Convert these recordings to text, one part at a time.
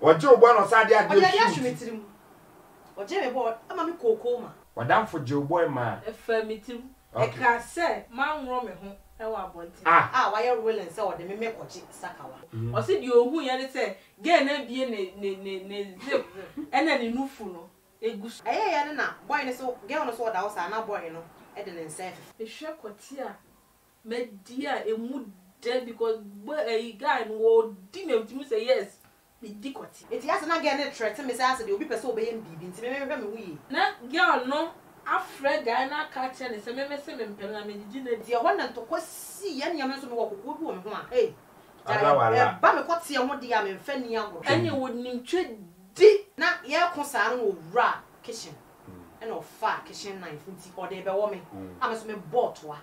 Oje ogbo no sade ade. Oje ya hwemetirim. Oje me bo ama me kokoma. Wadam for je ogbo ma. Efamitirim. E ka se man ro me ho e wa bonti. Why you willing say o de me kochi sakawa. O se di ohun ye ne se ge na bie ne zip. Ena ni nufu no. Egusu. Aye na boy ne so girl no so da wo sa na boy no e de ne nsen fe. E hwe kwoti a media emu de because a guy no wo di na ntimi say yes. Me di kwoti. Eti asa na girl ne threat me say asa de obi pese obeye mbibi nti me hwe me wi. Na girl no afre guy na ka che ne se me se me mpem na me di na di e wona to kwasi ye ne me so me wo kokko bi wo me ho a. Hey. Ba me kwoti e ho di a me mfa ni agoro. Anya wo nim twe di na ye ko sa no wura kitchen. And of far kitchen knife nti or dey be wo me. Am so me bought wa.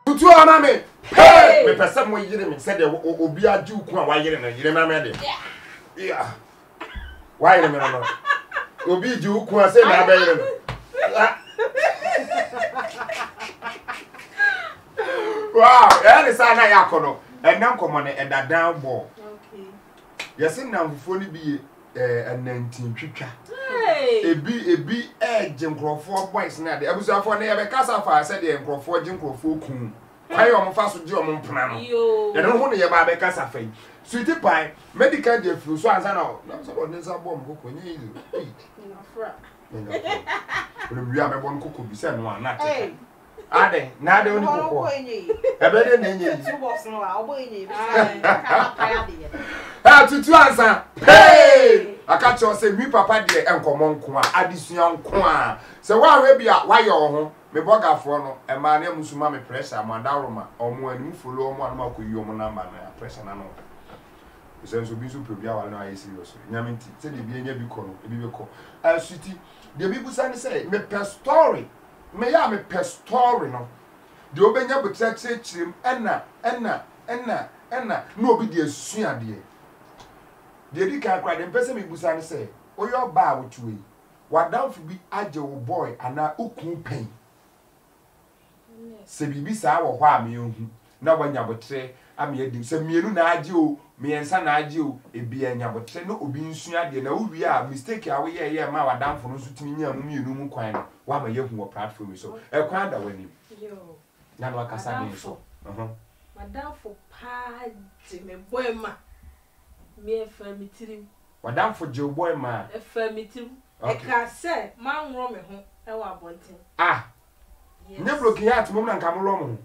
Tutu aname. Hey! Me pesa mo yire me said obi aju ku a wa yire na yire na me de. Yeah. Why yire me no? Obi ju ku a say na ba yire no. Wow, any say na yakono. E na Nkomo ne e dadan bo. Okay. Yesi na mfufo ni bi enantin twitwa. Hey. Ebi nkrofo boys na de. Abusuafo na ye be kasa fa say de nkrofo nkrofo kun. Why omo fa so di omo mpona no. Ye no ho ne ye ba be kasa fa. Sweetie pie, medical dey flu so ansa na so on nsa bom kokko nye yi. Na fra. Ole wi am bon kokko bi se no ana te. Ade, na de oni kokko. Ebe de na nye. Two box no a obo enye bi. Ka pa ya de. Ah, tutu ansa. Hey! Aka cho say mi papa de Nkomo nko a adisua nko a. Se wa hwe bia wa ye ho. Me bogafo no e ma na musuma me pressure ma dawroma omo anim follow omo anoma koyi omo number na pressure na no so bi so probia wa na ayi serious nyamenti se de bi enya bi ko no e bi be ko asiti de bi busa ni say me per story me ya me per story no de obenya butra chirem ena no obi de asua de di kan kwa de pese me busa ni say oyo ba wotuwe wadamfo bi age wo boy ana okun pen se bibi sa wo hwa me hu na wanya botre am ye dim se mienu na age o miensa na age o ebi anya botre no obi nsua de na wuwi a mistake a wo ye ma wadamfo no so timi nya mu mienu mu kwan no wa ma ye hu wo platform so e kwan da wani Yo. na no akasa ni so Wadamfo pa de me boy ma me efamitirim wadamfo je boy ma efamitirim e ka se man ro me ho e wa bonten nye bloki ya tumum na nka mo mo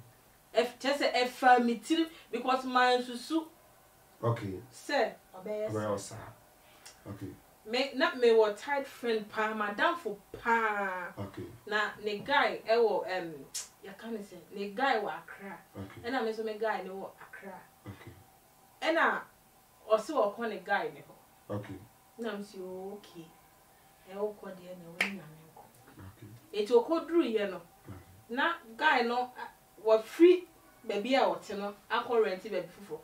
chese efamitirim because man susu okay se obeyes well sir okay me what tight friend pa madam for pa okay na ne guy e wo ya kan say ne guy wa Accra okay and na me so me guy ne wo Accra okay and na o se wo ko ne guy ne ho okay na me say okay e wo ko de na wo na me ko okay e to ko dru ye no na guy no wa free baby a wote no akọ rent baby fufo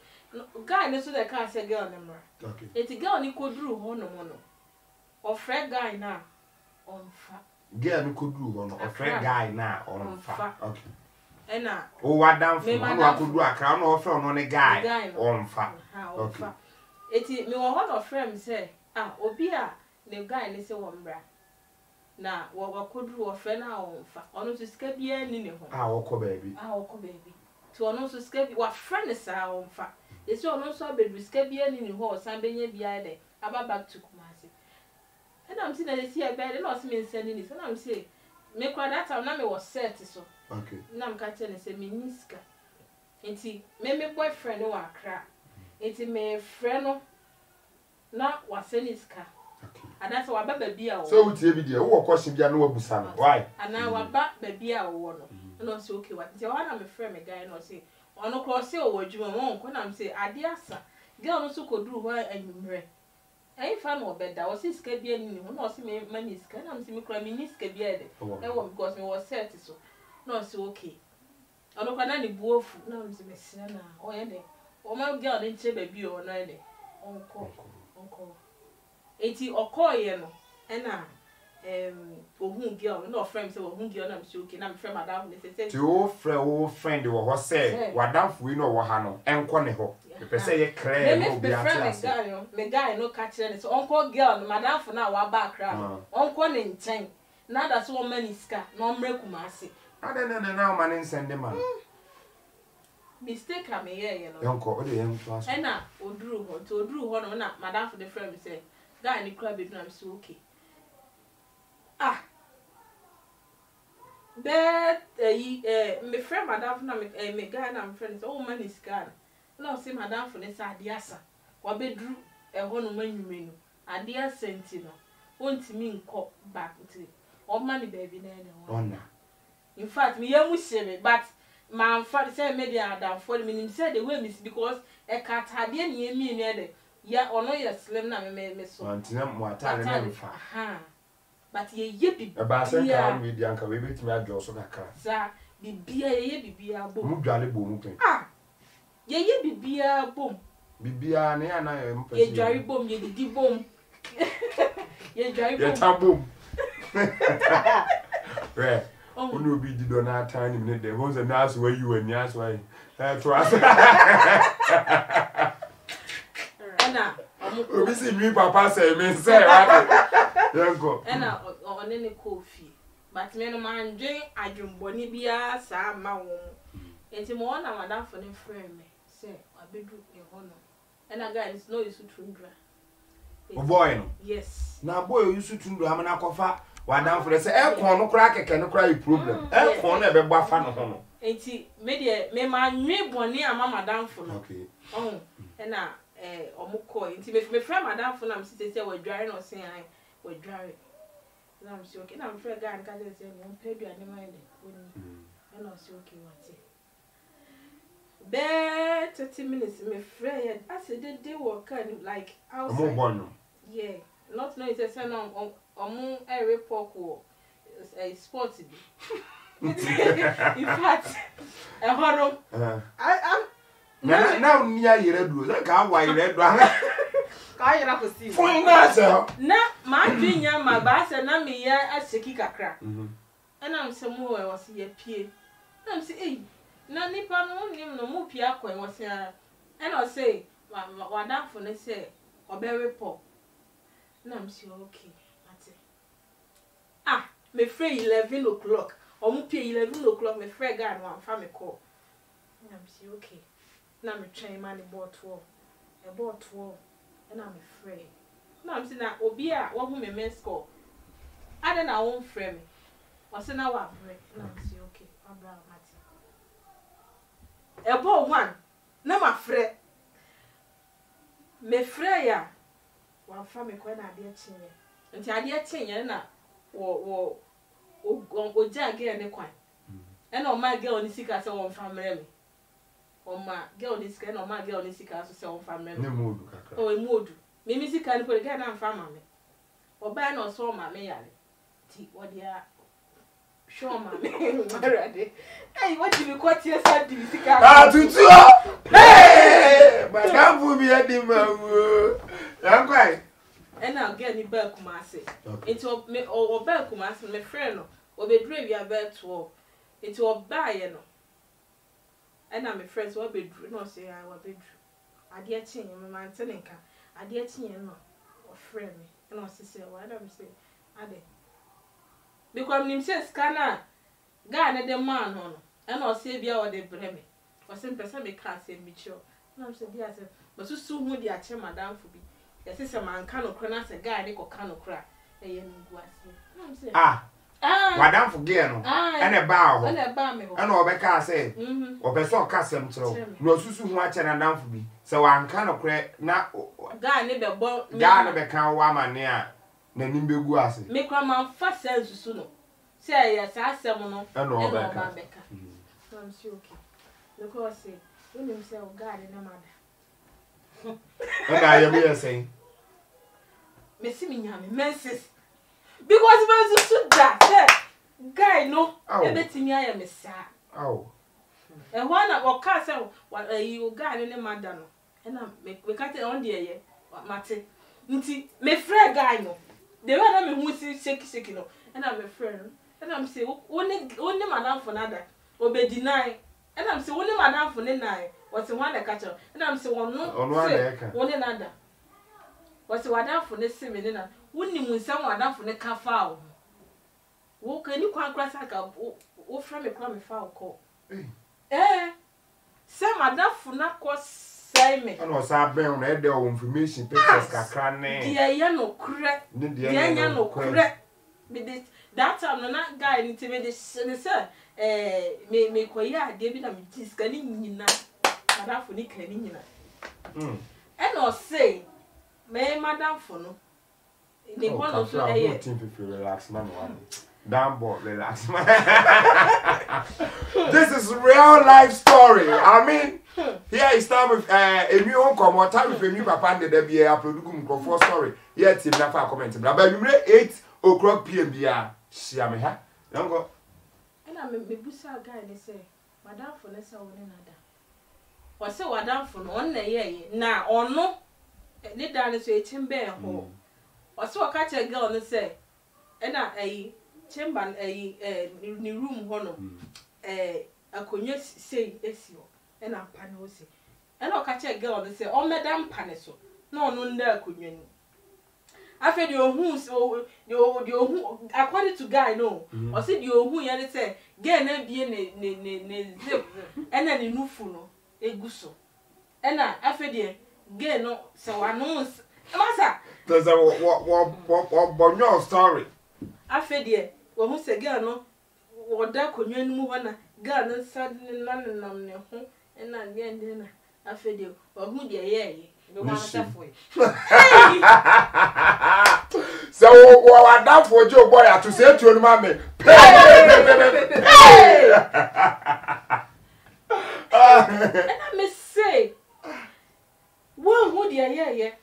guy ne so de ka say girl ne mra okay eti girl ni ko dru ho no mo no o free guy na onfa girl ni ko dru ho no o free guy na onfa okay ena o wadam fo no akodu Accra no o free no ne guy onfa okay eti me wo ho no free me say obi a ne guy ne se wo mra na wo kodru wo frɛ na onfa ono so sika bia ni ne ho wo kɔ baby to ono so sika bi wa frɛ ne sa onfa esi ono so abedru sika bia ni ne ho san benya bia de aba back to Kumasi and am see na esi e be na o se me nsani ni so na am say me kwa that time na me was set so okay na am ka tell ne say me niska enti me boyfriend no wa Accra enti me frɛ no na wa seniska okay ana so wa ba baby a wo so utie bi de wo question bia no wabusa no why ana wa ba baby a wo no no say okay what say wa na me frɛ me guy no say ono cross say o wadwuma won ko na me say ade asa girl no so koduru ho anwumre ai fa no obeda o say ska bia ni ho no say me mani ska na me say me kra me ni ska bia de e wo because me was set so no say okay ono kwa na ni buofu na mse mesina na oye de o ma girl ni nche baby o na de onko eti okoye no na ohun girl no friend say ohun girl na mse okay na me friend madam ne say ti o friend wo ho say wadamfo yi no wo ha no enko ne ho pe say ye clear no bi ati me guy no catch ne so onko girl no madam fo na wa back ra onko ne nchen na da so mani ska no mreku ma ase na ma ne send man mistake am here you know enko o de yen to aso na oduru ho no na madam fo the friend say guy ni kra be na so okay that me friend madam na me guy na me friend say oh man is scan no say madam for ne say adiasa wa bedru ho no manwume no adiasa ntino ontimi nko back to o man baby na na ona in fact me yamu shebe but man for say me dey adam for me say the way miss because e cat ade na yemi no de ya ono ya slim na me so antina mo atare na mfa but ye bibi e ba se ka we di anka we betimi adwo so kakra sa bibia ye bibia bom mu dwale bom mu pen ye bibia bom bibia ne ana ye mpese ye dware bom ye didi bom ye dware bom ye tabom re onu obi di do na atan ni ne de won se na so wa yi wani aso ai to aso ana obi si mi papa say me say wa yanko ana one ne kofi but me no man dwen adwumboni bia sa ma wo enti mo na madam for ne friend me say abedu e hono ana guys no isu tundra o boy no yes na boy isu tundra amana kofa wadam for say e kon no kra keke no kra problem e kon no e be boafa no ho no enti me de me ma nwe boni ama madam for no okay ana omukọ enti me friend madam for na me say wadware no say ai wadware na me say okay na me friend guy nka say no pedu ani mind oni and I say okay what be 30 minutes me friend I said they work kind like outside yeah not know it's a no omu every pork a sport be in fact a horror I'm now near your do like how why red do ka yira ko si fun na se na ma dwinya ma ba se na me ya aseki kakra and I'm some more was ye pie na me say eh na nipa no nim no mu pie akwan was ya and I say wadam for ne say obere pop na me say okay me free 11 o'clock or mu pie 11 o'clock me free guy no am fa me call na me say okay na me train man about 12 and I'm afraid. No, I'm saying that Obia, what who me score. I don't know, won't frame me. What's an hour break? No, I'm saying, okay, I'm brown, Matty. A ball one, no, my friend. Me freya. One family when I dear chin. Until I dear chin, na or jag again, the quine. And on my girl, the sick as a one family. O ma girl this kind o ma girl this ka so se on fa me ne modu kakra o e modu me mi sika ni ko ga na fa ma me o ba na so ma me yare ti o dia show ma me marade hey what you ko tie sa di sika tutu hey madam fu bi adi ma wo yan kwai e na girl ni ba kuma ase enti o ba kuma ase me friend no o be dure wi aba 12 enti o ba ye no and I'm friends what be no say I will be ade achi me man tenenka ade achi no or friend me and I say why don't say ade because him say scanner guy na the man no and I say bia or the breme or some person me can say me sure and I say bia say but so hu di achi madam for bi yes say man kan no kra say guy ne ko kan no kra e ye ngu ase and I say madam forget no and a bow and a bow me and obeka say obeso kasem tro no susu hu ache na damfo bi se wanka no kre na guy ne be bo guy ne be kan wa mane a na nim begu ase me kwa man fa sen susu no say yes asem no and obeka so I'm sure okay because say when him say guy ne mother and I am saying me see me nyame menses because when you shoot that guy no ebetimi aya me sa And one or castle, what you got in the madano. And I make cut it on the air, what matter. Me friend guy no. The one I'm who see shaky no. And I'm a friend. And I'm saying, only madam for nada. Or be deny. And I'm saying, only madam for the night. What's the one that catch her? And I'm saying, no, one another. What's the one for the same? Wouldn't you someone down for the cafe? What can you quite cross like a from a crummy foul call? Some madam for not cost say me. And was our been on their information pictures cranny. Dear, no crack. Dear, no crack. That time, not guy intimidated, sir. Me quaya, David, I'm just getting in that. Madame for Nick and and or say, may Madame for no. They want to relax, man. Damn boy, relax, man. This is real life story. I mean, here is time with a new Nkomo, time with a new papa and the be a production for story. Here, Tim Nafa comment. But you 8:00 p.m. Shiame, ha? Don't go. And I'm a busa guy, they say, Madame for less or another. Was so Madame for one year now or no? Need down to a timber hole. Or so I catch a girl and say, and a chamber a new room honor. A cognac say, Esio, and I'm panosi. And I'll catch a girl and say, oh, Madame Paniso. No, there could you. I fed your who's your according to guy, no. Or said your who you say, get a be zip, and then in Nufuno, a gusso. And I fed you, get no, so I know. Massa, there's a what story. I fed you, or who say, girl, no, or that could you move on a gun and suddenly London on your home, and then dinner. I fed you, or who dear, yeah. So what that for Joe boy to say to your mommy. And I may say, well, who dear, yeah.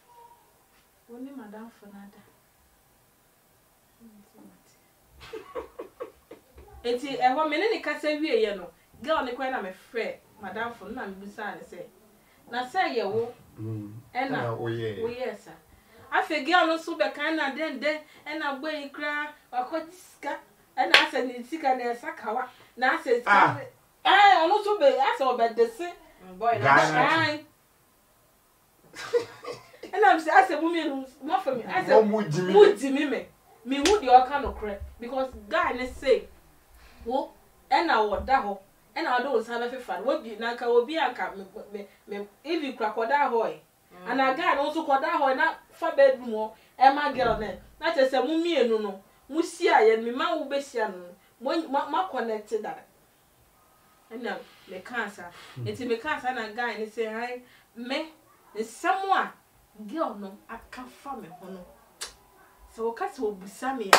Only Madame for nada. It's a woman in the castle, you know. Girl, the queen, I'm afraid, Madame for none, beside say. Now say you. And oh yes, sir. I figure no super kind of then, and I weigh cry or quite and I said, it's sick and a sakawa. Now says, I also be as all but the same boy. And I'm saying, I said, woman, more for me. I said, would me would your kind of cry because guy, let's say, oh, and I would that. And I don't have a fan. What be Nanka will be a cap me if you crocodile hoy. And I got also crocodile hoy, not for bedroom, and my girl then. Not as a mummy, no, Musia and me, my obesian, my connected that. And now, the cancer. It's a cancer and a guy and say, I me, there's someone, girl, no, I can't farm it, no. So, cats will be Sammy.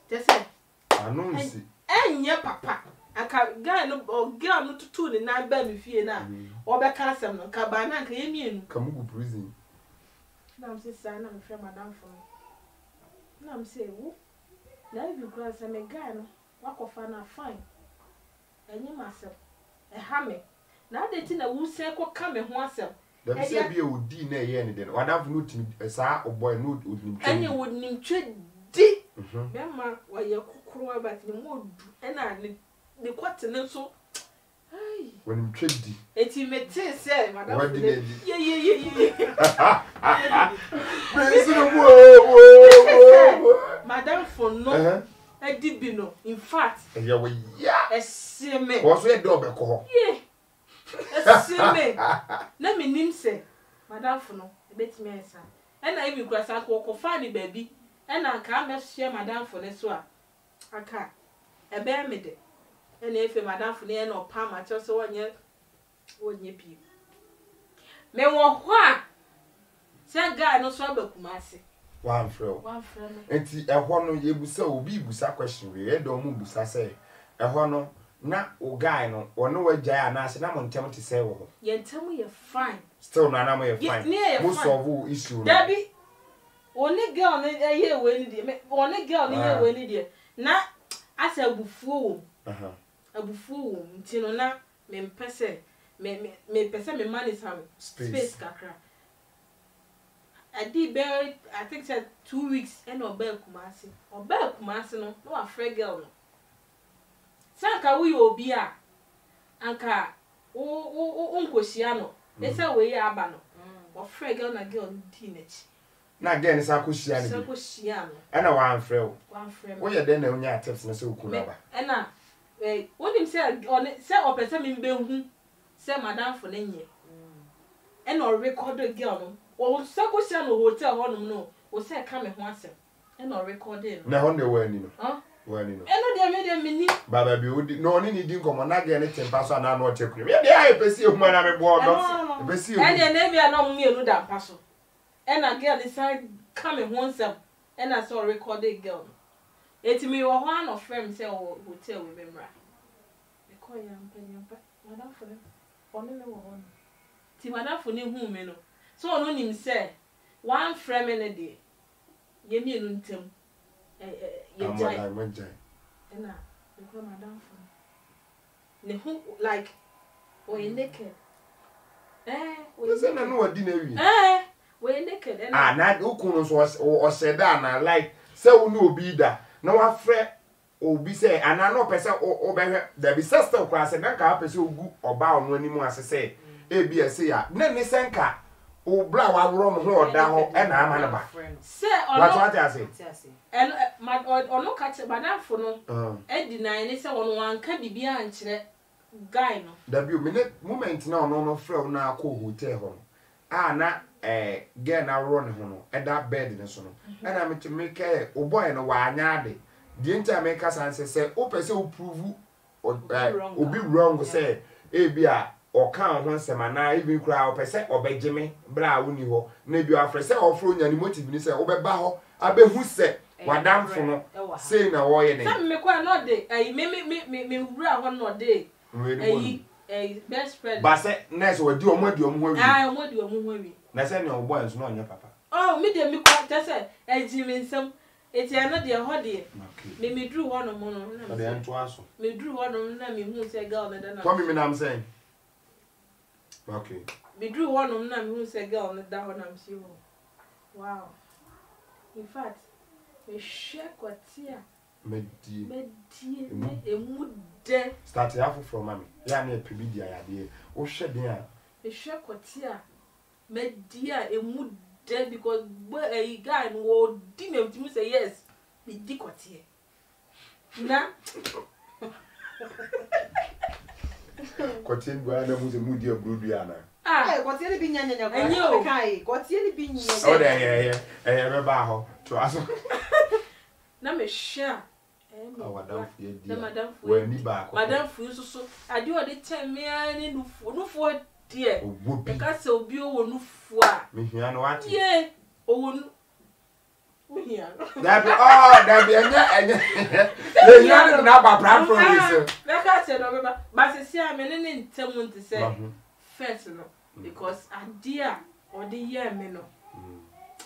Just say, I know, and your papa. I can't go or girl not to tune and I bear me fear now. Or back castle, no cabana came in. Come to prison. Now I'm saying, I'm afraid Madame for me. Now I'm saying, who? Now you grass and a gun, walk off and I fine. And you myself, a hammer. Now they think a woo say, what come and oneself. There say be a would dinner anything. What have no team a sa or boy no would him. And you wouldn't trade deep. Grandma, while you're cooking about the mood, and I need. The quarter so when him trendy. It's imitated, say, Madame. Yeah. Madame for no, I did be no. In fact, yeah, a seme. What's your dog? Yeah, a seme. Let me name say, Madame for no, a bit me, sir. And I even cross out walk of funny baby, and I can't share Madame for this one. I can't. A bear me there. And if Madame for near no palm, I just one year, wouldn't you be? Me walk one. Say, guy, no swabber, Kumasi. One friend. And see, a one ye busa will be busa question. We don't move busa say. A hono, not o guy no, or no way jay and I said, I'm on time to say, you tell me you're fine. Still, none of my fine. Most of who issue. Debbie, only girl in a year when it, only girl in a year when it, not as a buffoon. A buffoon, Tinona, me pese me money some space kakra. I did bury, I think said 2 weeks and obey Kumasi. Obey Kumasi no a free girl no. Sanka we obia anka unko shiano. They say we abano. Or free girl na girl teenage. Na again sako shiano. Sako shiano. Ena one frel. One frel. Wo ye den na onya tips na se ukunaba. Ena when him say on say opese me be hu say madam for nenye. Ena or record the girl no. O sako shiano hotel honum no. O say come ho asem. Ena or recording. Na hon de wani no. Huh? Wani no. Ena de me ni. Baba bi odi no ni di nkomo na ge ne tempa so na no tekuru. Me de aye pesi ehuma na me bo do. Pesi ehuma. Ena na bia no me enu da pa so. Ena girl decide come ho asem. Ena so recording girl. Eti me wo ho an of friend say hotel we memra. Me call yam pa. Madam for them. Ono me wo ho. Ti madam for ni hu me no. So ono nim say one friend me ne de. Ye mi enu ntem. Ye jai. Ena me call madam for. Ne hu like we naked. We say na no wadi na wi. We naked. Na ukunu so o seda na like say unu obi da. Na wa frɛ obi sɛ ana no pɛ sɛ obɛhwɛ da bi sister kwa sɛ na ka pɛ sɛ ogu oba ono animu ase sɛ ebi ese ya na ne senka o bra wa woro mo ho oda ho e na ama na ba sɛ ono what ase and ono ka che badafo no e deny ne sɛ ono wanka bibia ankyerɛ guy no da bi o me moment na ono no frɛ na akɔ hotel ho na girl na woro ne ho no e da bed ne so no e na me ke o boy no wa anya ade di ntia me ka san se o pese o prove obi wrong say e bia o kan ho nsema na even kura o pese obegime bra woni ho na bi afre se o fro nya ni motive ni se o be ba ho abehu se wadamfo no say na wo ye ne sam me kwa no de me wura ho no de best friend ba se nurse wadi o mo ho wi mo di o mo ho wi na se ne o boy nso no anya papa me de me kwa ta se ejimi nsam eti ana de ho de me dru ho no mo no na me ento aso me dru ho no na me hu se girl na da na come me na am saying okay me dru ho no na me hu se girl na da ho na am si ho wow in fact me share kwatia me die emu de start half from mama ya na epibidia ya de o hwe den a me share kwatia me dia emu de because a guy no didn't me say yes me di kwatia na kwatia gwa na mu se mu dia brodu ya na kwatia ni bi nyanya kwa kai kwatia ni bi nyanya o de me ba ho to aso na me share madam fu ye di madam fu we ni ba ko madam fu so ade o de teme ani nufu de e ka se obi o wo nufu a me hia no ati ye o wo nu hia da bi enya ye hia na ba platform is me ka se no me ba se sia me ne ntem nti se first no because ade a o de ye me no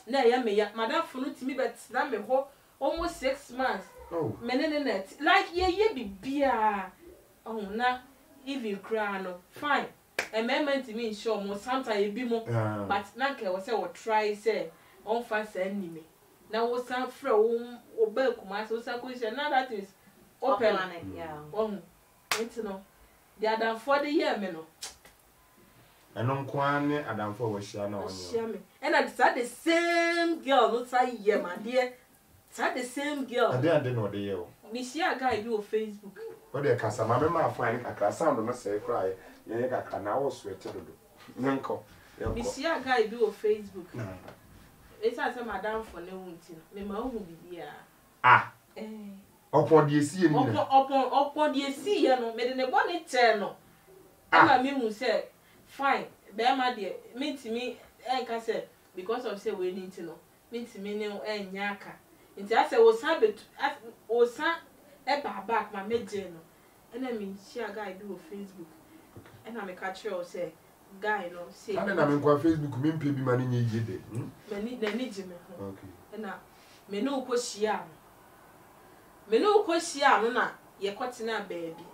na ya me ya madam fu no timi bet na me ho almost 6 months. Oh. Menene like ye bibia. Oh na even cry no fine. Amendment mean sure mo sometimes e bi mo but na ke we say we try say on fa say ni me. Na wo san frɛ wo ba kuma so sa question now that is open yeah. Oh. Enti no. The other for the year me no. Enom kwan ne adamfo wo hia na onyo. And at the same girl no say year my dear. It's the same girl. I didn't know the year. Me see a guy do on Facebook. What they can say, my mama find a class sound no say cry. You can now sweat to do. Nko. Me see a guy do on Facebook. It's as a madam for no one. Me ma hu bibia. Upon the sea ni. Upon the sea no. Me de ne bonnet chair no. Ela me hu say fine. Be ma de me timi enka say because of say we need to know. Me timi ne enyaka. Nti ase wo san e ba back ma meje no ena me share guy do on Facebook ena me catch you say guy no say na me kwa Facebook me mpe bi ma ne nye de me ni jime okay ena me no ko share no na ye kwotena baabi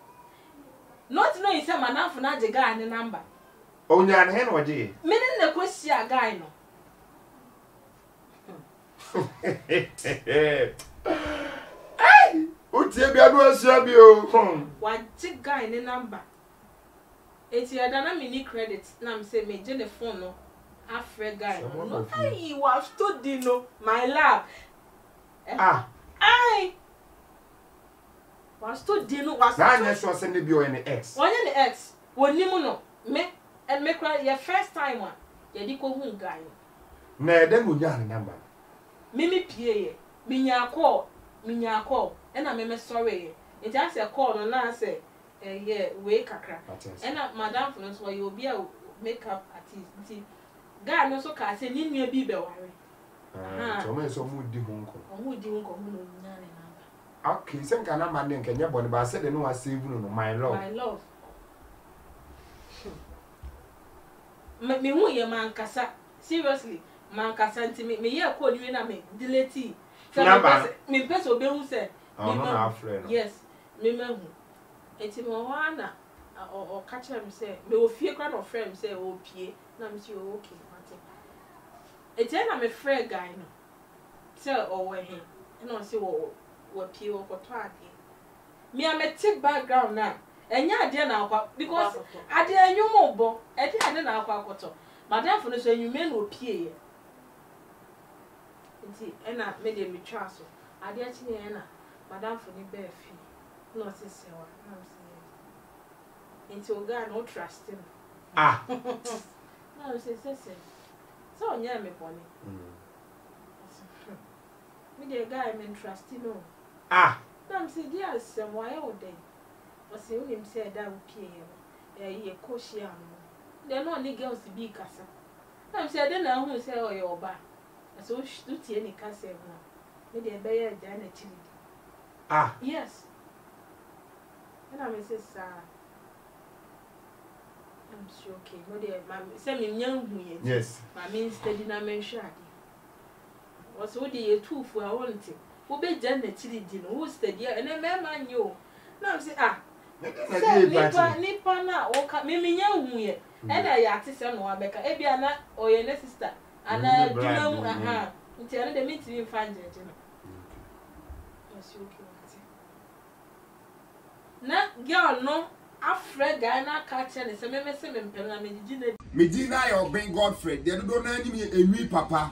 Not knowing some man for not the guy in the number. Only an hen or day. Meaning the question guy no. Hey! What's your baby? One tick guy in the number. It's your dynamic credit. Now I'm saying, me the phone no. Afre guy. No, I was studying no. My lab. Ah. I was studying no. Was now let's was send you any X. One the X. When you no me and me cry your first time one. You di ko hu guy. Na dem wo nya number. Me pie me nya call. And I me sorry. It has a call no na say yeah, we kakra. And madam for us why you be a makeup artist. God no so ka say ni nua bi be ware. So me so mu di ho nko. Omu di nko mu no nya ne number. Okay, sen kana man den kenya boni ba say de no save no my love. My love. Me hu ye man kasa. Seriously, man kasa nti me ye call ni na me delete. Me person be hu say. Oh no na friend. Yes, me hu. Enti mo wana o catch am say me ofie kra no friend say o pie na me say okay mate. Enti na me friend guy no. Say o we he. Na o say wo pie wo koto ade. Me am take background na. Enya ade na akwa because ade enwum obo. Ade na akwa koto. Madam for no so enwum na opie ye. Enti na me de me twa so. Ade achi na madam for ni be fi. No say sewa. No say. Enti oga no trust him. Ah. No say. So nya me boni. Me the guy me trust no. Ah. Now say dear some why o dey. O say him say that we pay ye koshi am. They no any girls be kasa. Now say then na hu say o ye oba. So do tie ni kasa e ho. Me the be ye ja na chiri. Ah. Yes. And I say sir. I'm sure okay. No dey say me nyan hu ye. Yes. Ma me steady na men hwade. Was wo dey ye two for I want it. Wo be jan na chiri di no. Wo steady and na me man yo. Now say nipa na wo ka me nyan hu ye. E da ya ate se no abeka. E bia na o ye ne sister. Ana dwuma mu aha. Nti ana de meet me fan jeje no. Yes okay. Na girl no afre guy na catch and say me say me mpem na me di na your Ben Godfrey de do na ni me Enwii papa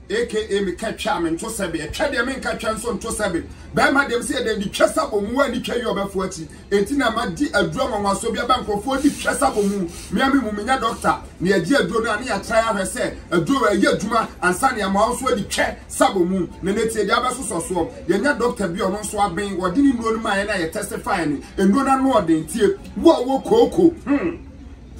aka me katwa me nto sebe e twa de me katwa nso nto sebe ba ma dem say de di twesa bomu ani twa yo befo ati enti na ma di aduro nwanwaso bia ba nkofo di twesa bomu me mu nya doctor na agi aduro na ya try ahwe se aduro ayi aduma ansa na ma nso di twa sabomu na netie dia ba so ye nya doctor bi ono nso aben wodi ni nuo ma ye na ye testify ni enduo na no odin tie wo koko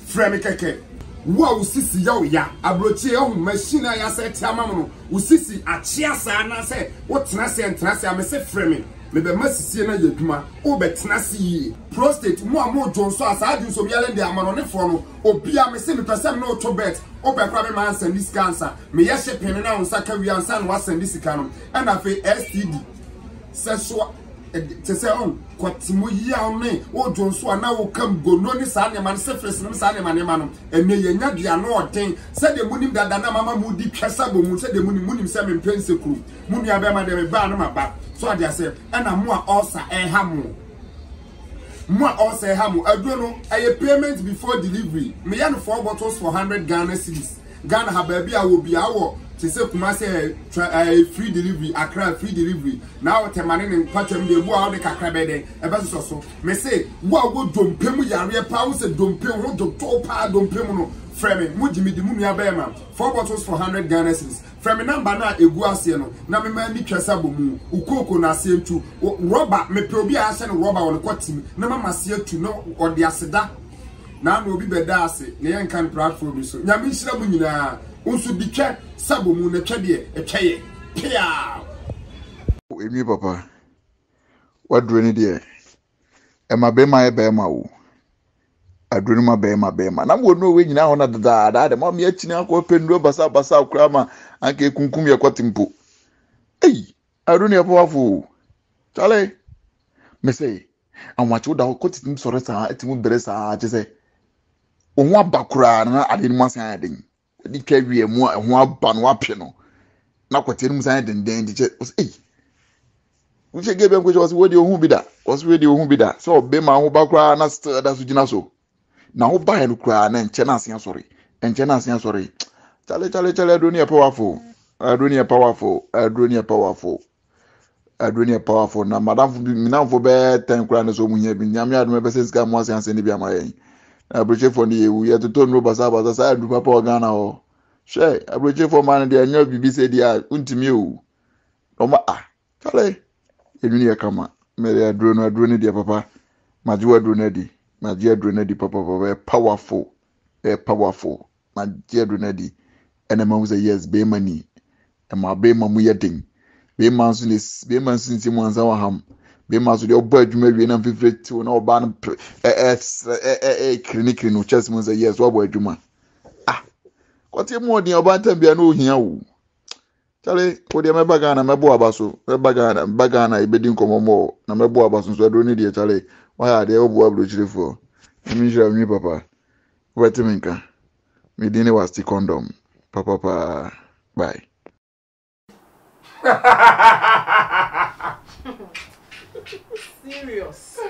frame keke wo usisi ya abrochi ehun machine ya set amamu usisi achia sa na se wo tena se amese frame me be masisi na yaduma o be tena se yi prostate mu amo jonso asaju so biale ndi amano ne fo no obi amese me person na to bet o be kwa be man send this cancer me ye shipping na unsa ka wi ansa na wa send this kanu and afi STD sexual te say on kwatimo yi awne o jonso ana wo kam gono ni sa ne man sefres no sa ne man no ene ye nya dia no oden se de munim dada na mama mu di twesa bo mu se de munim se me mpense kru mu nua be ma de me ba no maba so ade ase ana mu a osa hamu aduro no aye payment before delivery me ya no 4 bottles for 100 Ghana cedis Ghana ha ba bia wo bia wo te se kuma se free delivery Accra free delivery now te mane ne patwam de bu a de kakra be de e be so me say wo dompem yare pa wo se dompem ho do to pa dompem no frame mu jimi di mu nua be ma 4 bottles for 100 Ghana cedis frame number na egu ase no na me ma ni twesa bomu ukoko na ase ntu rubber me pe obi a ase no rubber won kwatim na mama ase atu no ode aseda na no obi be da ase ne yan kan platform so nyame hira mu nyina unsu dikye sabomu na twede etweye pia Enwii papa waduro ni de e ma be ma e be ma wo aduro ma be ma na wo no we nyina ho na dada de ma me akini akọ penduo basa akura ma anke kunkum ye kwatimpo aduro ni e powafo chale me say and what you da ko titim sɔre saa etimu bere saa je sɛ ohun abakura na ade mu asan aden di twa wie mu ho aba no apɛ no na kwete mu san denden di je we should give them question was where the ohun bi da was where the ohun bi da so be ma ho bakura na still da so gina so na ho ba no kura na nche na asan sɔre nche na asan sɔre chale adronia powerful na madam minam for be 10 kura na so mu hia bi nyame adom be sense ka mo asan se ni bi amayen abroche for ni ewu ye to no basa sa adu papa organa ho hwe abroche for man de anya bibi se dia untimi o ma chale enunia kama mere adro de papa maju adro na di papa powerful maju adro na di enema who say yes be money e ma be mamu yedin be man so ni be man so nti mu ansa wa ham be man so de obo adwuma wie na mfifire ti na oba no klinikri no chest mu say yes obo adwuma kwati mu odi oba tambia na ohia wo chale ko de meba Ghana mebo abaso meba Ghana ibedi Nkomo mo na mebo abaso so adro ni de chale wa ya de obo abrochirefo mi jira mi papa weteminka mi dini was the condom papa bye Serious.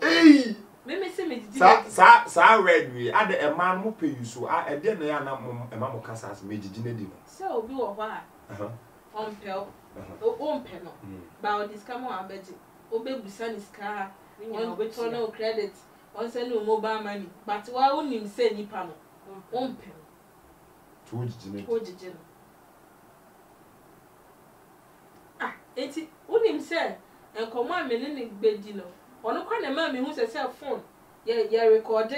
Hey. Me say me didi. Sa red we ade a man mo pay you so e de na ya na mo e ma mo kasa as me gigi na di no. So obi wo hwa. On pel. O pe no. Ba o diska mo abeji. Obe busa ni ska. On be turn no credit. On send no mobile money. But wa onim say nipa no. On pe. To gigi na. Enti unim say Nkomo amene ne gbedi no ono kwa na ma me hu say phone ye record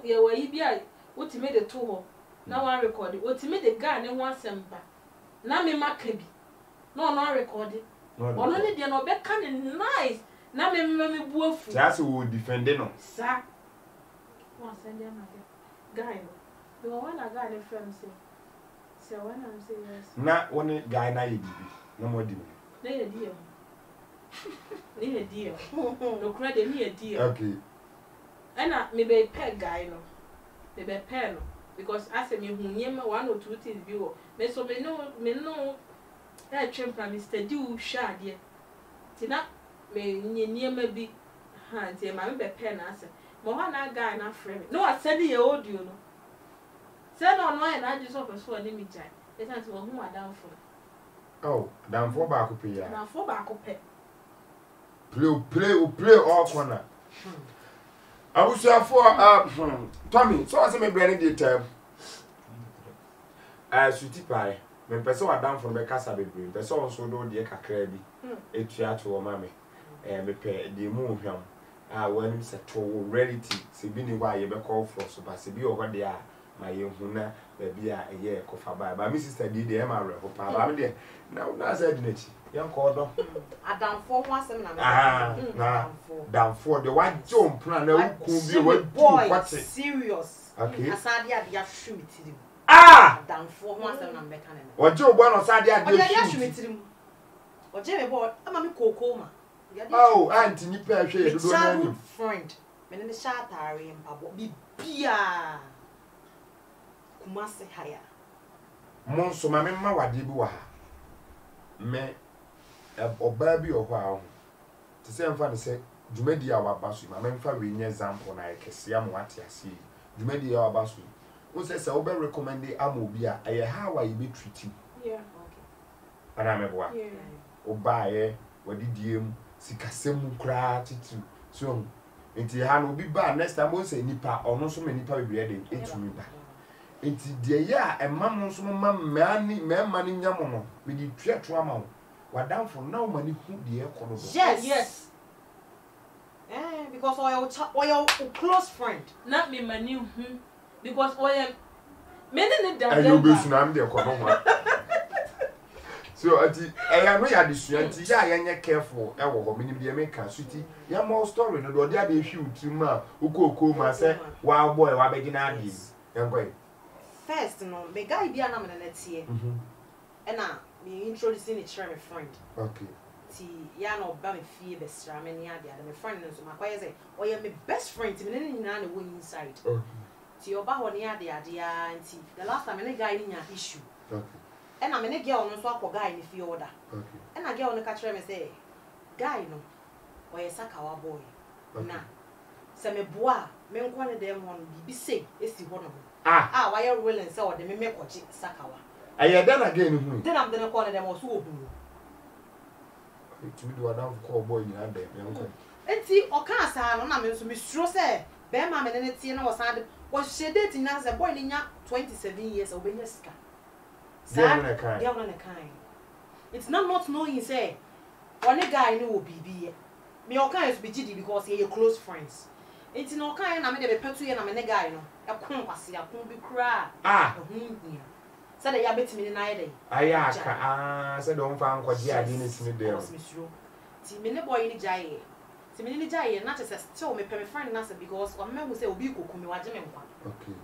ye wa yi bia utime de to ho na wa record utime de ga ne ho asemba na me maka bi na ono record ono ne de no be ka ne nice na me bu afu just we defend no sa wa send ya maka guy no the one na guy ne friend say when I'm say yes na one guy na ye bibi na mo di na ye di ni deal. No credit ni a deal. Okay. And me be peg guy no. Me be pen no because I say me hu nyema one or two things bi wo. Me so me no that trampa Mr. Du sha de. Tina me nyema bi ha nti ma me be pen na say. Mo ha na guy na frame. No I said the audio no. Say no na just of so ni mi jai. It's not wo hu adam for. Oh, down for back up here. Na for back up. Play all corner. I wish you for Tommy, so I say me brand the term. Sweetie pie. Me person wa down from the casa be bring. Person also do the kakra bi. Etua to o mame. Me pe the mu hwam. When him say to reality, se bi ni wa ye be call for so but se bi o ho de a my hu na be a ye kofa ba. But my sister did the ma re ho pa. Ba me de na say di nachi. Young call Adam for one seven down for the white jump plan. Boy, serious. Okay. Asadia dia shoot it. Down for one seven and mechanic. Or Joe Bueno Sadia dia shoot it. Or Jamie boy, I'm a Kokoma. Oh, Auntie Nipper, childhood friend. Men in the Shatari and Pabo be Pia Kumase higher. Monso, my mamma, what did you me oba bi o hwa te se mfa ne se dwumadi a wabaso ma memfa we nye example na ekese am wate ase dwumadi a wabaso wo se se oba recommend am obi a eye how are you be treating okay ana meboa oba ye wadidiem sikasem kra titu so enti ha no obi ba next time wo se nipa ono so me nipa bebre de etumi ba enti de ya emam so ma mani nyamo no me di tweto ama wa down for now mani hu de e kono do yes because oil close friend not me mani hu because oil me ne da and you be sunam de kono so ati no ya de suanti ya yenye careful e wo ho me ni bi me ka suti ya more story no do de ade hwi utima ukoko ma se wa boy wa begina adi yankoi first no me guy bi ana me na tie and me introducing a friend okay ti ya no ba me fie be sra me ne ade ade me friend no so makoye say oye me best friend ti me ne nyina na wo inside ti oba ho ne ade ade a nti the last time me guy ni nya issue and I me girl no so akọ guy ni fie order and I girl no ka kire me say guy no oye sakawa boy na se me boa me nko ne dem won bibi say esi ho no why you willing say o de me mekochi sakawa aye then again hu then I'm gonna call them also obu to do adam call boy ni ade me nko enti o ka asa no na me so me suro say be ma me ne tie na wo san wo she date na say boy ni nya 27 years o be nya sika yeah na kai it's not knowing say one guy no will be me o kan so be gidi because he are close friends enti no kan na me de be petu ye na me ne guy no e kon kwase akon bi kura ehun said that you bet me na yede ayaka said don't fan kwaji ade ne timi there ti me ne boy ni jaye ti me ni jaye na just still me pay me friend na say because o me say obi koku me waje me nkwa okay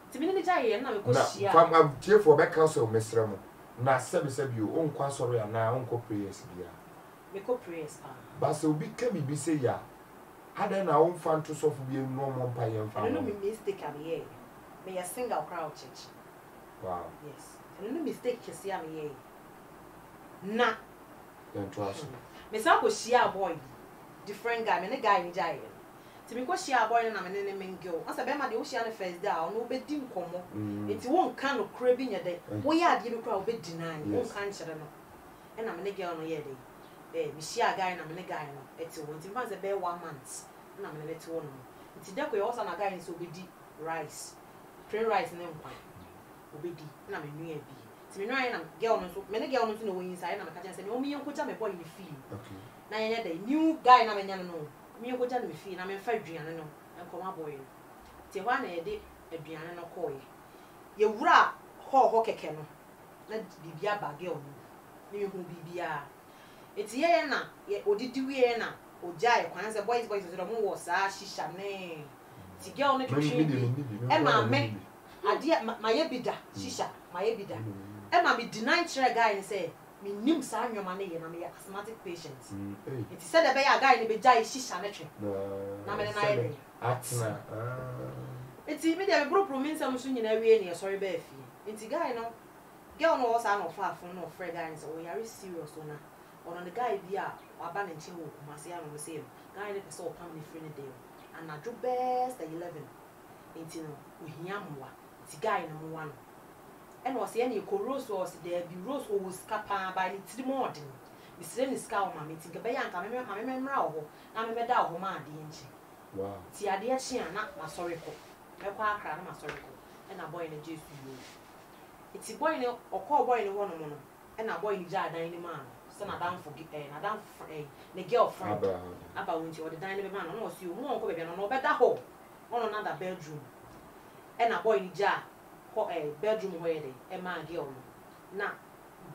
ti me ni jaye na me ko hia na fam tie for be council mesra mo na sebi o nkwa soro ya na onko prayers bia me ko prayers pa ba se obi ka bibi say ya hada na on fan to sofu bi no mo mpa ye mfa no me mistake am here me a single crowd church. Wow. Yes. And no mistake you see am here. Na. Then trust. Me say ko share boy. Different guy, me ne guy ni jai. Ti me ko share boy na me ne me girl. Asa be ma de o share na first day, no be di nkomo. Enti won kan no kra bi nya de. Wo ya de bi kra o be deny. Won kan chere no. E na me ne girl no ye de. Me share guy na me ne guy no. Eti won ti fan say be 1 month. Na me ne te won no. Enti de ko yo sa na guy ni so be di rice. Plain rice ne nkwan. Obedi na me nua bi ti me nua na girl no so me ne girl no so no wen inside na me ka chen say me o me yenko ja me boy ni feel Okay. na yenya da new guy na me nya no me yenko ja na me feel na me fa aduane no enkoma boy no ti hwa na ye de aduane no ko ye wura ho keke no na bibia ba girl no me hu bibia eti ye na ye odidi wie na oja ye kwan say boys so mo wo sa shisha ne ti girl no twetwe e ma me ade my bida shisha my bida e ma me deny chere guy ni say me nim sa anwoma na ye na me asthmatic patient it said the guy ni be jai shisha na twe na me na ye atna enti me dey bro promise am so nyina wie ni sorry ba fi enti guy no girl no was an offer for no friend guy so we are serious so na on the guy bi a aba na nche wo kumase am say guy ni person o pam ni free ni dey and na do best 11 enti no ohia mwa ti guy no one and was any corrose was there be rose o was capa by the trimodin mi sire ni ska o ma mi tinka be yanka me mra ho na me da ho ma ade nchi wow ti ade a chi ana ma sorry ko e kwa akra na ma sorry ko e na boy na jesu yo iti boy ne okọ boy ne wono mo no e na boy ni ja dan ni ma so na dan for na dan ne girlfriend aba wonti o de dan ne be ma no no si o mo onko be no be da ho on another bedroom and a boy ni ja bedroom where they e ma girl na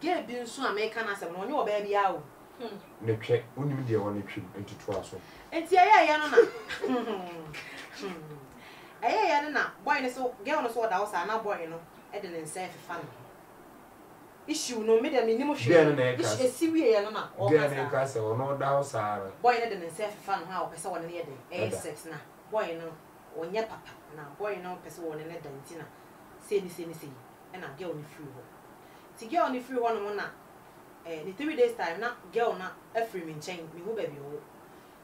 girl bi nso American asem no onye oba bia o ne twe unim de won twim enti to aso enti ya no na ya no na boy ne so girl no so da o sa na boy no e de ne nse fefa no issue no me de me ni mo hwe issue siwie ya no na o girl ne ka se ono da o sa boy ne de ne nse fefa no ha o pese won ne ye de sex na boy no onye papa na boy no pese won ne danti na say and a girl ni free ho ti girl ni free ho no na the 3 days time na girl na afri me chen me ho baby ho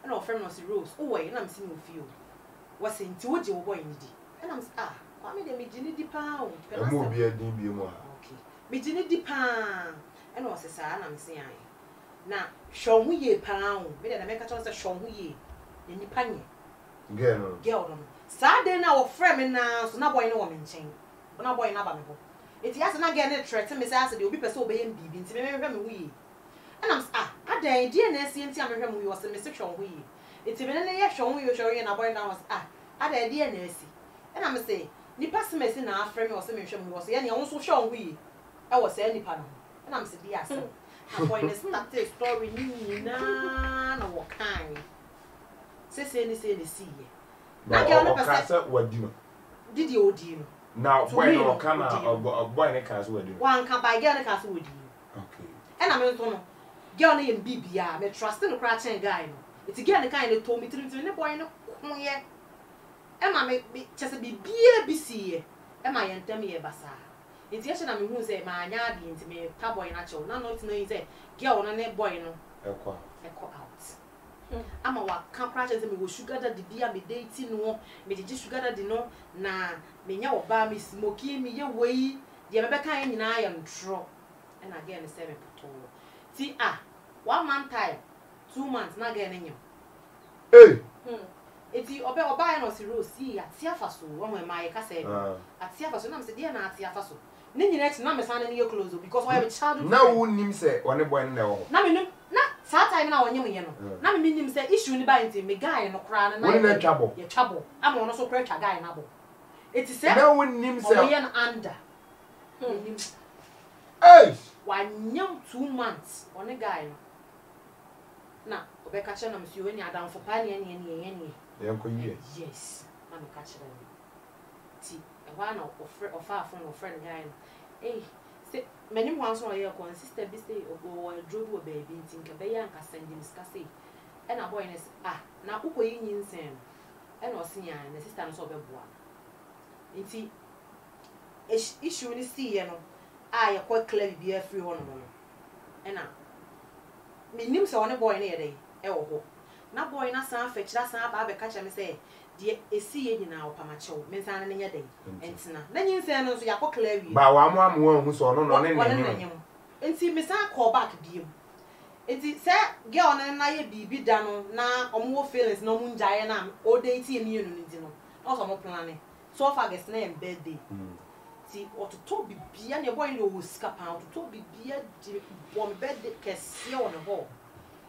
and our friend no si Rose oh wait na me si me feel was nti wo je wo boy ni di and am kwa me de me gini di pa o mo bi adin bi mo okay me gini di pa and was say na me si an na hwo hu ye pa o me de na me ka cho say hwo hu ye ni pa nye girl no sa de na wo friend me na so na boy no wo me chen na boy na ba me ho eti ase na get ne threat me say ase de obi pese obeyem bibi nti me hwe me wuyi and am adan die na esi nti am hwe me wuyi o se me se hwe wuyi eti me ne ye hwe wuyi na boy na was adan die na esi and am say ni pass me si na afre me o se me hwe me wuyi o se ye ne won so hwe wuyi e wo se nipa no and am say di ase na boy ne start the story ni na wo kan se ni si ye na girl no pese wadi no didi odi no now boy no kana boy ne ka so wadi wan ka ba girl ne ka so wadi okay e na me to no girl na yem bibia me trust no kra chen guy no iti girl ne kan ne to me trim ne boy no koye e ma me chese bibia bisiye e ma yentem ye basa iti ye na me hu say ma anya adi enti me pa boy na chew na not know say girl no ne boy no ekwa out ama wa kan kra chese me wo sugar daddy bia me date no me je sugar daddy no na me nya oba me smoky me ye wei de me be kan nyina ya ntro and again say me poto ti 1 month time 2 months na again nyem eti oba no si ro si atia faso won we mai ka say atia faso na me say dia na atia faso ni nyina ti na me san na ye close because why be child na wo nim say one boy na wo na me na saa time na wonyem ye no na me nim say issue ni ba nti me guy no kra na na twabo ye twabo ama no so kra twa guy na bo eti say na wo nim say ye na under wanyam 2 months on a guy no na obeka che na msi we ni adam fo pa ni ye yes na me ka chere ti e wa na ofa phone friend guy no say many ones no ye sister bi say ogo drobu o baby ntinka be ya nka send him ska say e na boy ne na ukoyi nyinsen e na osinya na sister no so be boa nti issue ni see ye no ye kwa clear bi afri ho no na me nim se one boy na ye dey e wo ho na boy na san fa kira san ba be ka cha me say de esi ye nyina opama chew me san na nye dey entina na nyin se no so ya kwa clear wi ba wa amu hu so no ne ne enti me san call back biem enti se girl na ye bibi da no na omo feelings no mu njaye na o date ye mi enu ndi no no so mo plan so far guess na em birthday ti ototo bibia ne boy no wo skapa ototo bibia di bon birthday kese on ho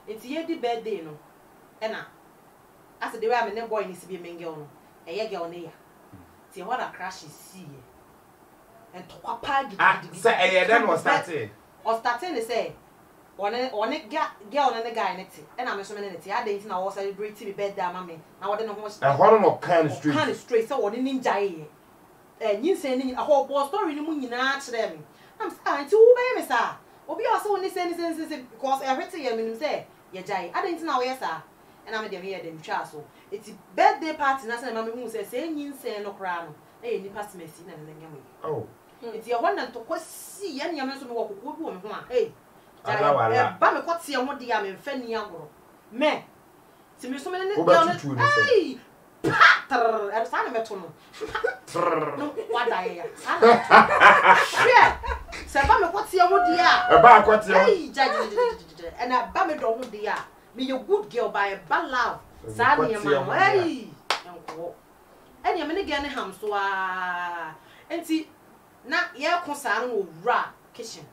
enti ye di birthday no na as the way am ne boy ni si bi mengel no eye girl ne ya ti what a crash see ye and to kwapa gidi say eye then was starting ne say one girl ne guy ne ti na me so me ne ti ade nti na wo celebrate bi birthday ama me na wo de no ho no kind straight so one ninja ye nyinsen ni aho bo story ni mu nyina kire me am say nti wo be me sa obi o so ni sen because everything ye menim say ye jai ade nti na wo ye sa na me de me ye dem twa so eti birthday party na say ma me hu say nyinsen no kra no na ye nipa smesi na na nyam eti ye wona to kwasi ye nyam so me wo kokko bi wo me ho a ba me kwate ye ho de ya me mfa ni agoro me ti me so me ne de patter er sa na meto no wada ya yeah se ba me kwate ye ho de ya ba kwate ye and ba me do ho de ya me you good girl by bad love sa ni ma enko eni me ne ge ne ham so enti na ye ko sa no wura kitchen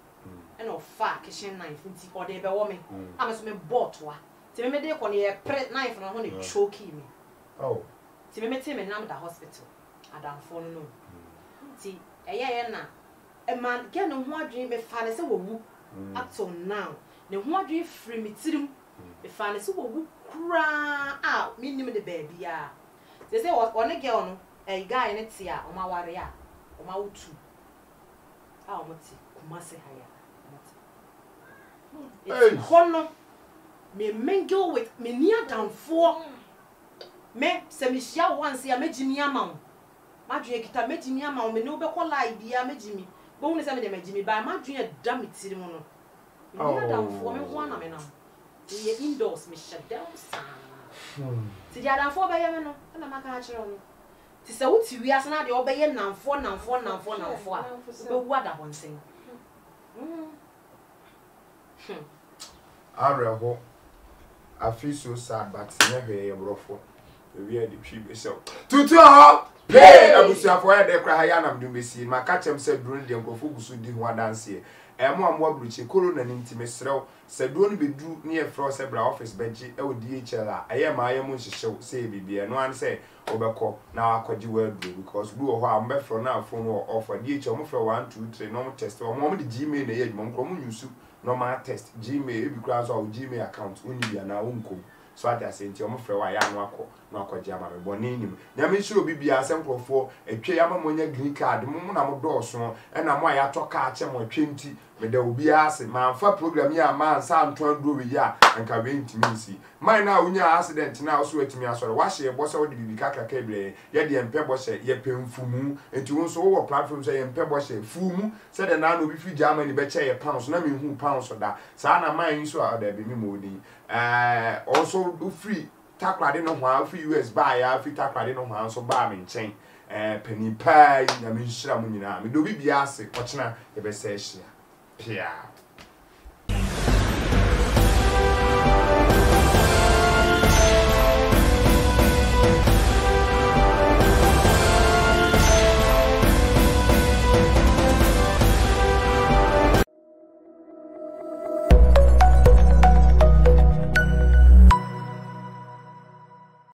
and of fa kitchen knife nti o de be wo me am so me bought wa ti me de ko ne ye pre knife no ho ne choke me ti me te me nam da hospital adam for no nti eye na e man ge no ho adwen me fa ne se wo wu up till now ne ho adwen free me tirim me fa ne se wo wu kura me nim de baby a they say one girl no e guy ne ti a o ma ware a o ma wutu o mo ti kuma se haya it's hono me mingle with me near down for me se me shia once ya megimi ama madwe kita megimi ama me no be ko lie bia megimi bo hu ne se me de megimi ba madwe da me tiri mu no me near down for me ho na me na ye indoors me shut down sa ti dia down for be ye me no na maka a kire no ti se wuti wi ase na de obeye namfo a be wu ada bonsen Arabo, I feel so sad, but never a brofo. We are the people. So, to pay a bush of where they cry. I am doing the scene. My catch him said, during the uncle who did one dance here. And one more breach, a colonel and intimate throw said, don't be drew near Frost office bench. Oh, DHL. I am show, say, baby, and one say, Overcall. Now I could you well do because blue or I'm better for now phone or offer DHL for 1, 2, 3, normal test or moment the Gmail the edge, Mom, common you soup. Normal test Gmail because our Gmail account only be an uncle. So I say, "Your friend, why I am na akɔgye ama me bɔne nim nyame nhyira obi bia sɛ nkurɔfoɔ atwa ya ma monya green card mo na mo dɔɔso ɛna mo a yɛatɔ kaa kyɛ mo atwa nti meda obi ase mamfa program yi a mansa anto anduro we ya nka we ntimi nsi man na wonya accident na so atimi asɔre wahye bɔ sɛ wode bibi kakaka bile yɛ de mpɛ bɔ hyɛ yɛ pemfumu enti wo nso wo platform sɛ yɛ mpɛ bɔ hyɛ fumu sɛ de na no bi fi Germany bɛkyɛ yɛ pounds na me hu pounds da saa na man yi so a da bi mi modi also free takrade no ho free US buy ya free takrade no ho so ba me nkyɛn pani paa na me nhyira mo nyina me do bi bia ase ɔkyena yɛ bɛsɛ hyia Pia.